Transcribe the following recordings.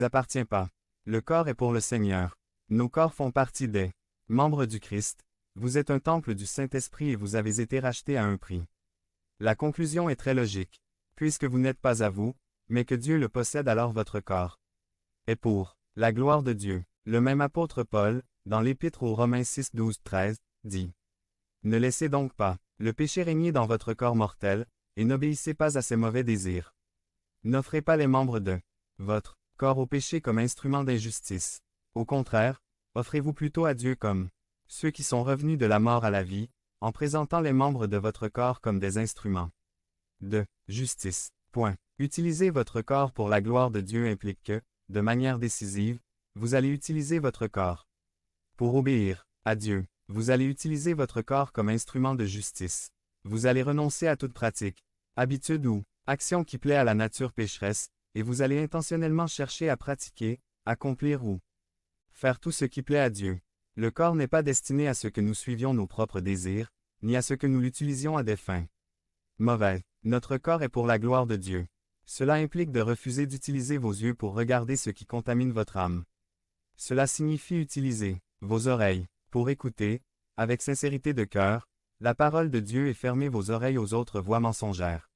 appartient pas. Le corps est pour le Seigneur. Nos corps font partie des membres du Christ. Vous êtes un temple du Saint-Esprit et vous avez été rachetés à un prix. La conclusion est très logique. Puisque vous n'êtes pas à vous, mais que Dieu le possède, alors votre corps est pour la gloire de Dieu. Le même apôtre Paul, dans l'Épître aux Romains 6, 12, 13, dit: Ne laissez donc pas le péché régner dans votre corps mortel, et n'obéissez pas à ses mauvais désirs. N'offrez pas les membres de votre corps au péché comme instrument d'injustice. Au contraire, offrez-vous plutôt à Dieu comme ceux qui sont revenus de la mort à la vie, en présentant les membres de votre corps comme des instruments de justice. Point. Utiliser votre corps pour la gloire de Dieu implique que, de manière décisive, vous allez utiliser votre corps pour obéir à Dieu. Vous allez utiliser votre corps comme instrument de justice. Vous allez renoncer à toute pratique, habitude ou action qui plaît à la nature pécheresse, et vous allez intentionnellement chercher à pratiquer, accomplir ou faire tout ce qui plaît à Dieu. Le corps n'est pas destiné à ce que nous suivions nos propres désirs, ni à ce que nous l'utilisions à des fins mauvaises. Notre corps est pour la gloire de Dieu. Cela implique de refuser d'utiliser vos yeux pour regarder ce qui contamine votre âme. Cela signifie utiliser vos oreilles pour écouter, avec sincérité de cœur, la parole de Dieu et fermer vos oreilles aux autres voix mensongères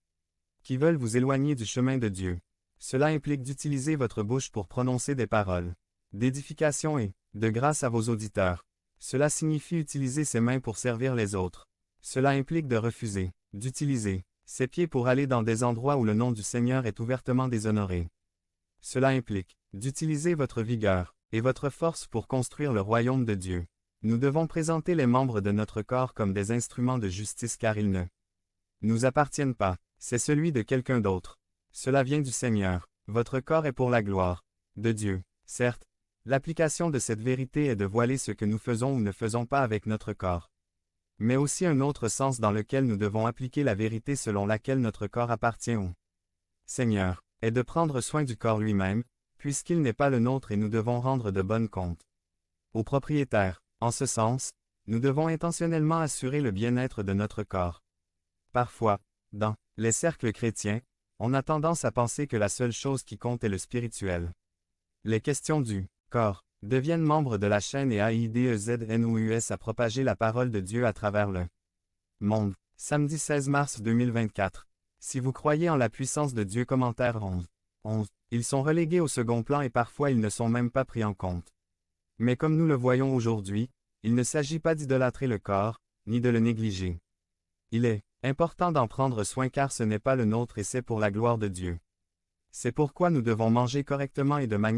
qui veulent vous éloigner du chemin de Dieu. Cela implique d'utiliser votre bouche pour prononcer des paroles d'édification et de grâce à vos auditeurs. Cela signifie utiliser ses mains pour servir les autres. Cela implique de refuser d'utiliser ses pieds pour aller dans des endroits où le nom du Seigneur est ouvertement déshonoré. Cela implique d'utiliser votre vigueur et votre force pour construire le royaume de Dieu. Nous devons présenter les membres de notre corps comme des instruments de justice car ils ne nous appartiennent pas. C'est celui de quelqu'un d'autre. Cela vient du Seigneur. Votre corps est pour la gloire de Dieu. Certes, l'application de cette vérité est de voiler ce que nous faisons ou ne faisons pas avec notre corps. Mais aussi un autre sens dans lequel nous devons appliquer la vérité selon laquelle notre corps appartient au Seigneur, est de prendre soin du corps lui-même, puisqu'il n'est pas le nôtre et nous devons rendre de bonnes comptes au propriétaire. En ce sens, nous devons intentionnellement assurer le bien-être de notre corps. Parfois, dans les cercles chrétiens, on a tendance à penser que la seule chose qui compte est le spirituel. Les questions du corps deviennent membres de la chaîne et AIDEZNOUS à propager la parole de Dieu à travers le monde. Samedi 16 mars 2024. Si vous croyez en la puissance de Dieu, commentaire 11. Ils sont relégués au second plan et parfois ils ne sont même pas pris en compte. Mais comme nous le voyons aujourd'hui, il ne s'agit pas d'idolâtrer le corps, ni de le négliger. Il est important d'en prendre soin car ce n'est pas le nôtre et c'est pour la gloire de Dieu. C'est pourquoi nous devons manger correctement et de manière